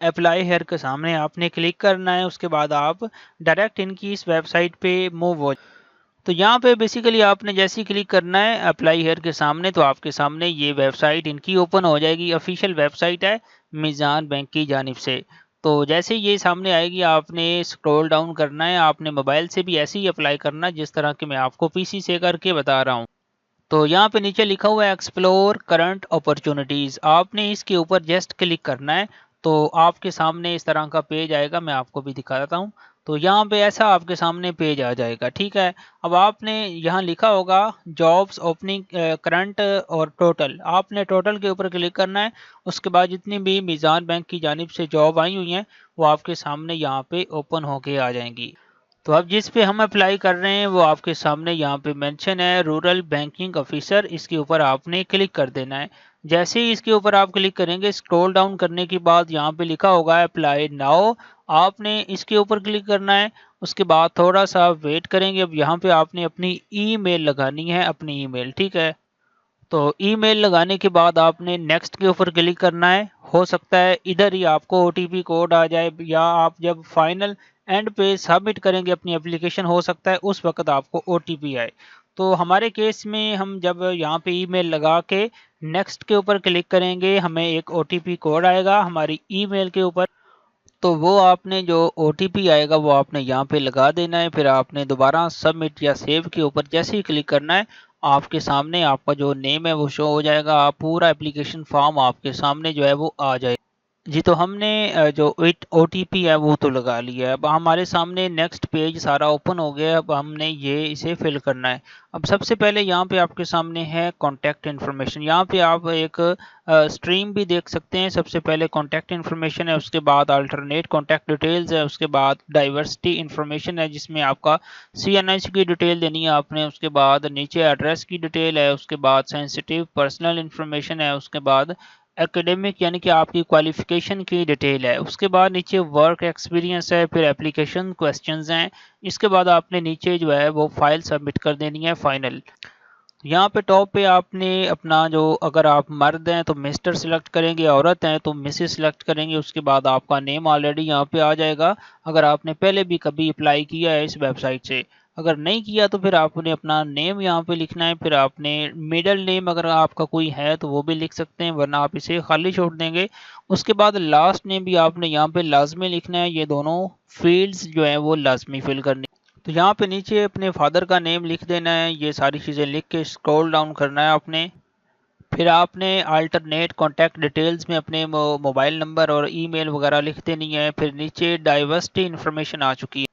Apply here کے سامنے آپ نے کلک کرنا ہے، اس کے بعد آپ ڈائریکٹ ان کی اس ویب سائٹ پہ موو ہو۔ تو یہاں پہ بیسیکلی آپ نے جیسے ہی کلک کرنا ہے اپلائی ہیئر کے سامنے، تو آپ کے سامنے یہ ویب سائٹ ان کی اوپن ہو جائے گی۔ آفیشیل ویب سائٹ ہے میزان بینک کی جانب سے۔ تو جیسے یہ سامنے آئے گی آپ نے اسکرول ڈاؤن کرنا ہے، آپ نے موبائل سے بھی ایسے ہی اپلائی کرنا ہے جس طرح کہ میں آپ کو پی سی سے کر کے بتا رہا ہوں۔ تو یہاں پہ نیچے لکھا ہوا ہے ایکسپلور کرنٹ اپرچونٹیز، آپ نے اس کے اوپر جسٹ کلک کرنا ہے تو آپ کے سامنے اس طرح کا پیج آئے گا۔ میں آپ کو بھی دکھا دیتا ہوں۔ تو یہاں پہ ایسا آپ کے سامنے پیج آ جائے گا، ٹھیک ہے۔ اب آپ نے یہاں لکھا ہوگا جابس اوپننگ کرنٹ اور ٹوٹل، آپ نے ٹوٹل کے اوپر کلک کرنا ہے۔ اس کے بعد جتنی بھی میزان بینک کی جانب سے جاب آئی ہوئی ہیں وہ آپ کے سامنے یہاں پہ اوپن ہو کے آ جائیں گی۔ تو اب جس پہ ہم اپلائی کر رہے ہیں وہ آپ کے سامنے یہاں پہ مینشن ہے رورل بینکنگ آفیسر، اس کے اوپر آپ نے کلک کر دینا ہے۔ جیسے ہی اس کے اوپر آپ کلک کریں گے، اسکرول ڈاؤن کرنے کے بعد یہاں پہ لکھا ہوگا اپلائی ناؤ، آپ نے اس کے اوپر کلک کرنا ہے۔ اس کے بعد تھوڑا سا ویٹ کریں گے۔ اب یہاں پہ آپ نے اپنی ای میل لگانی ہے، اپنی ای میل، ٹھیک ہے۔ تو ای میل لگانے کے بعد آپ نے نیکسٹ کے اوپر کلک کرنا ہے۔ ہو سکتا ہے ادھر ہی آپ کو او ٹی پی کوڈ آ جائے، یا آپ جب فائنل اینڈ پہ سبمٹ کریں گے اپنی اپلیکیشن، ہو سکتا ہے اس وقت آپ کو او ٹی پی آئے۔ تو ہمارے کیس میں ہم جب یہاں پہ ای میل لگا کے نیکسٹ کے اوپر کلک کریں گے، ہمیں ایک او ٹی پی کوڈ آئے گا ہماری ای میل کے اوپر۔ تو وہ آپ نے جو او ٹی پی آئے گا وہ آپ نے یہاں پہ لگا دینا ہے۔ پھر آپ نے دوبارہ سبمٹ یا سیو کے اوپر جیسے ہی کلک کرنا ہے، آپ کے سامنے آپ کا جو نیم ہے وہ شو ہو جائے گا، آپ پورا اپلیکیشن فارم آپ کے سامنے جو ہے وہ آ جائے گا۔ جی، تو ہم نے جو او ٹی پی ہے وہ تو لگا لیا ہے۔ اب ہمارے سامنے نیکسٹ پیج سارا اوپن ہو گیا ہے۔ اب ہم نے یہ اسے فل کرنا ہے۔ اب سب سے پہلے یہاں پہ آپ کے سامنے ہے کانٹیکٹ انفارمیشن، یہاں پہ آپ ایک اسٹریم بھی دیکھ سکتے ہیں۔ سب سے پہلے کانٹیکٹ انفارمیشن ہے، اس کے بعد الٹرنیٹ کانٹیکٹ ڈیٹیلز ہے، اس کے بعد ڈائیورسٹی انفارمیشن ہے جس میں آپ کا سی این آئی سی کی ڈیٹیل دینی ہے آپ نے، اس کے بعد نیچے ایڈریس کی ڈیٹیل ہے، اس کے بعد سینسٹیو پرسنل انفارمیشن ہے، اس کے بعد ایکیڈیمک یعنی کہ آپ کی کوالیفیکیشن کی ڈیٹیل ہے، اس کے بعد نیچے ورک ایکسپیرینس ہے، پھر اپلیکیشن کوسچنز ہیں، اس کے بعد آپ نے نیچے جو ہے وہ فائل سبمٹ کر دینی ہے فائنل۔ یہاں پہ ٹاپ پہ آپ نے اپنا جو، اگر آپ مرد ہیں تو مسٹر سلیکٹ کریں گے، عورت ہیں تو مسز سلیکٹ کریں گے، اس کے بعد آپ کا نیم آلریڈی یہاں پہ آ جائے گا اگر آپ نے پہلے بھی کبھی اپلائی کیا ہے اس ویب سائٹ سے۔ اگر نہیں کیا تو پھر آپ نے اپنا نیم یہاں پہ لکھنا ہے، پھر آپ نے میڈل نیم اگر آپ کا کوئی ہے تو وہ بھی لکھ سکتے ہیں، ورنہ آپ اسے خالی چھوڑ دیں گے۔ اس کے بعد لاسٹ نیم بھی آپ نے یہاں پہ لازمی لکھنا ہے، یہ دونوں فیلڈز جو ہیں وہ لازمی فل کرنی۔ تو یہاں پہ نیچے اپنے فادر کا نیم لکھ دینا ہے، یہ ساری چیزیں لکھ کے اسکرول ڈاؤن کرنا ہے آپ نے۔ پھر آپ نے الٹرنیٹ کانٹیکٹ ڈیٹیلز میں اپنے موبائل نمبر اور ای میل وغیرہ لکھ دینی ہے۔ پھر نیچے ڈائیورسٹی انفارمیشن آ چکی ہے۔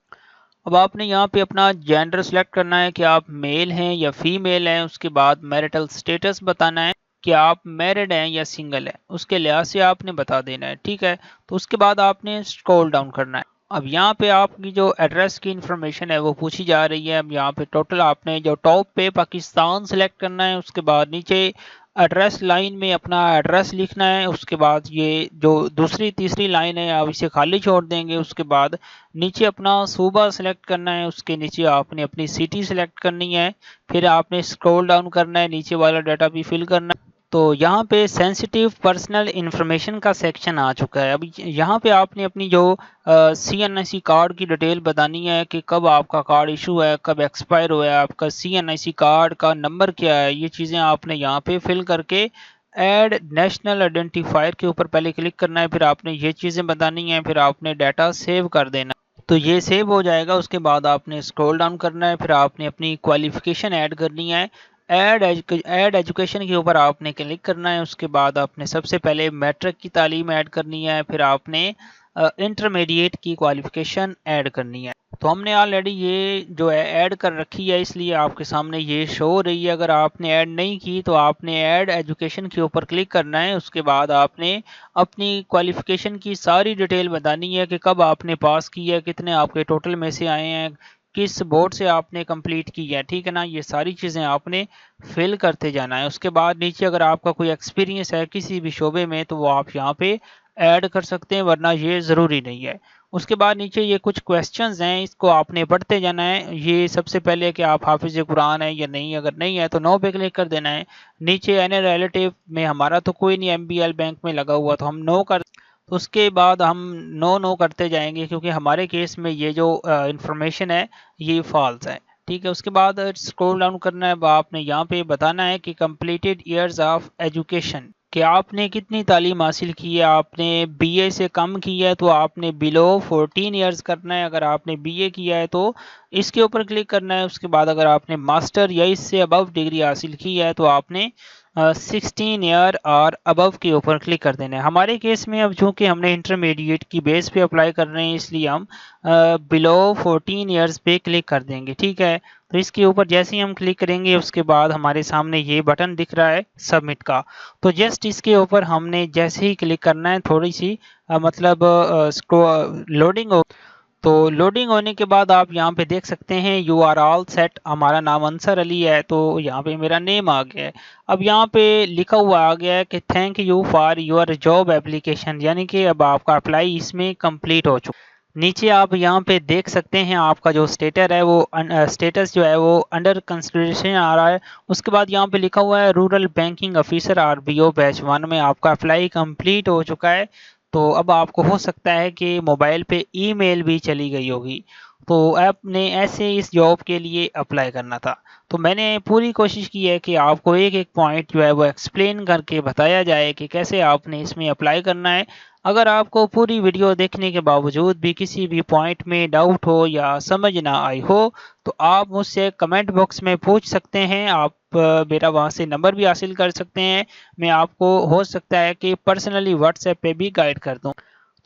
اب آپ نے یہاں پہ اپنا جینڈر سلیکٹ کرنا ہے کہ آپ میل ہیں یا فیمیل ہیں، اس کے بعد میرٹل سٹیٹس بتانا ہے کہ آپ میرڈ ہیں یا سنگل ہیں، اس کے لحاظ سے آپ نے بتا دینا ہے، ٹھیک ہے۔ تو اس کے بعد آپ نے اسکرول ڈاؤن کرنا ہے۔ اب یہاں پہ آپ کی جو ایڈریس کی انفارمیشن ہے وہ پوچھی جا رہی ہے۔ اب یہاں پہ ٹوٹل آپ نے جو ٹاپ پہ پاکستان سلیکٹ کرنا ہے، اس کے بعد نیچے ایڈریس لائن میں اپنا ایڈریس لکھنا ہے، اس کے بعد یہ جو دوسری تیسری لائن ہے آپ اسے خالی چھوڑ دیں گے۔ اس کے بعد نیچے اپنا صوبہ سلیکٹ کرنا ہے، اس کے نیچے آپ نے اپنی سٹی سلیکٹ کرنی ہے، پھر آپ نے اسکرول ڈاؤن کرنا ہے، نیچے والا ڈیٹا بھی فل کرنا ہے۔ تو یہاں پہ سینسٹیو پرسنل انفارمیشن کا سیکشن آ چکا ہے۔ اب یہاں پہ آپ نے اپنی جو سی این آئی سی کارڈ کی ڈیٹیل بتانی ہے کہ کب آپ کا کارڈ ایشو ہے، کب ایکسپائر ہوا ہے، آپ کا سی این آئی سی کارڈ کا نمبر کیا ہے، یہ چیزیں آپ نے یہاں پہ فل کر کے ایڈ نیشنل آئیڈینٹیفائر کے اوپر پہلے کلک کرنا ہے، پھر آپ نے یہ چیزیں بتانی ہیں، پھر آپ نے ڈیٹا سیو کر دینا ہے۔ تو یہ سیو ہو جائے گا، اس کے بعد آپ نے اسکرول ڈاؤن کرنا ہے، پھر آپ نے اپنی کوالیفیکیشن ایڈ کرنی ہے۔ ایڈ ایجوکیشن کے اوپر آپ نے کلک کرنا ہے، اس کے بعد آپ نے سب سے پہلے میٹرک کی تعلیم ایڈ کرنی ہے، پھر آپ نے انٹرمیڈیٹ کی کوالیفیکیشن ایڈ کرنی ہے۔ تو ہم نے آلریڈی یہ جو ہے ایڈ کر رکھی ہے، اس لیے آپ کے سامنے یہ شو ہو رہی ہے۔ اگر آپ نے ایڈ نہیں کی تو آپ نے ایڈ ایجوکیشن کے اوپر کلک کرنا ہے، اس کے بعد آپ نے اپنی کوالیفیکیشن کی ساری ڈیٹیل بتانی ہے کہ کب آپ نے پاس کی ہے، کتنے آپ کے ٹوٹل میں سے آئے ہیں، کس بورڈ سے آپ نے کمپلیٹ کی ہے، ٹھیک ہے نا۔ یہ ساری چیزیں آپ نے فل کرتے جانا ہے۔ اس کے بعد نیچے اگر آپ کا کوئی ایکسپیرینس ہے کسی بھی شعبے میں تو وہ آپ یہاں پہ ایڈ کر سکتے ہیں، ورنہ یہ ضروری نہیں ہے۔ اس کے بعد نیچے یہ کچھ کویسچنز ہیں، اس کو آپ نے پڑھتے جانا ہے۔ یہ سب سے پہلے کہ آپ حافظ قرآن ہے یا نہیں، اگر نہیں ہے تو نو پہ کلک کر دینا ہے۔ نیچے اینی ریلیٹیو میں ہمارا تو کوئی نہیں، ایم بی ایل بینک میں لگا ہوا تو ہم نو کر، تو اس کے بعد ہم نو کرتے جائیں گے، کیونکہ ہمارے کیس میں یہ جو انفارمیشن ہے یہ فالس ہے، ٹھیک ہے۔ اس کے بعد اسکرول ڈاؤن کرنا ہے، آپ نے یہاں پہ بتانا ہے کہ کمپلیٹڈ ایئرز آف ایجوکیشن، کہ آپ نے کتنی تعلیم حاصل کی ہے۔ آپ نے بی اے سے کم کی ہے تو آپ نے بلو 14 ایئرز کرنا ہے، اگر آپ نے بی اے کیا ہے تو اس کے اوپر کلک کرنا ہے۔ اس کے بعد اگر آپ نے ماسٹر یا اس سے ابو ڈگری حاصل کی ہے تو آپ نے 16 ایئر اور ابو کے اوپر کلک کر دینا ہے۔ ہمارے کیس میں اب چونکہ ہم نے انٹرمیڈیٹ کی بیس پہ اپلائی کر رہے ہیں، اس لیے ہم بلو 14 ایئرز پہ کلک کر دیں گے، ٹھیک ہے۔ تو اس کے اوپر جیسے ہی ہم کلک کریں گے اس کے بعد ہمارے سامنے یہ بٹن دکھ رہا ہے سبمٹ کا، تو جسٹ اس کے اوپر ہم نے جیسے ہی کلک کرنا ہے، تھوڑی سی مطلب لوڈنگ ہو، تو لوڈنگ ہونے کے بعد آپ یہاں پہ دیکھ سکتے ہیں یو آر آل سیٹ، ہمارا نام انصر علی ہے تو یہاں پہ میرا نیم آ گیا ہے۔ اب یہاں پہ لکھا ہوا آ گیا ہے کہ thank you for your job application, یعنی کہ اب آپ کا اپلائی اس میں کمپلیٹ ہو چکا۔ نیچے آپ یہاں پہ دیکھ سکتے ہیں آپ کا جو اسٹیٹس جو ہے وہ انڈر کنسیڈریشن آ رہا ہے۔ اس کے بعد یہاں پہ لکھا ہوا ہے رورل بینکنگ آفیسر RBO بیچ 1 میں آپ کا اپلائی کمپلیٹ ہو چکا ہے۔ تو اب آپ کو ہو سکتا ہے کہ موبائل پہ ای میل بھی چلی گئی ہوگی، تو آپ نے ایسے اس جاب کے لیے اپلائی کرنا تھا۔ تو میں نے پوری کوشش کی ہے کہ آپ کو ایک ایک پوائنٹ جو ہے وہ ایکسپلین کر کے بتایا جائے کہ کیسے آپ نے اس میں اپلائی کرنا ہے۔ اگر آپ کو پوری ویڈیو دیکھنے کے باوجود بھی کسی بھی پوائنٹ میں ڈاؤٹ ہو یا سمجھ نہ آئی ہو تو آپ مجھ سے کمنٹ باکس میں پوچھ سکتے ہیں، آپ میرا وہاں سے نمبر بھی حاصل کر سکتے ہیں، میں آپ کو ہو سکتا ہے کہ پرسنلی واٹس ایپ پہ بھی گائیڈ کر دوں۔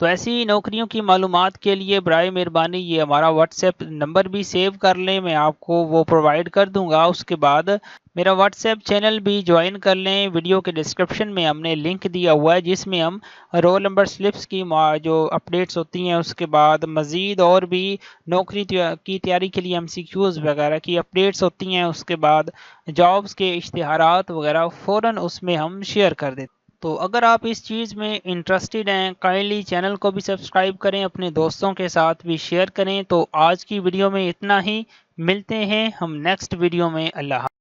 تو ایسی نوکریوں کی معلومات کے لیے برائے مہربانی یہ ہمارا واٹس ایپ نمبر بھی سیو کر لیں، میں آپ کو وہ پرووائڈ کر دوں گا۔ اس کے بعد میرا واٹس ایپ چینل بھی جوائن کر لیں، ویڈیو کے ڈسکرپشن میں ہم نے لنک دیا ہوا ہے جس میں ہم رول نمبر سلپس کی جو اپڈیٹس ہوتی ہیں، اس کے بعد مزید اور بھی نوکری کی تیاری کے لیے MCQs وغیرہ کی اپڈیٹس ہوتی ہیں، اس کے بعد جابس کے اشتہارات وغیرہ فوراً اس میں ہم شیئر کر دیتے ہیں۔ تو اگر آپ اس چیز میں انٹرسٹڈ ہیں کائنڈلی چینل کو بھی سبسکرائب کریں، اپنے دوستوں کے ساتھ بھی شیئر کریں۔ تو آج کی ویڈیو میں اتنا ہی، ملتے ہیں ہم نیکسٹ ویڈیو میں، اللہ حافظ۔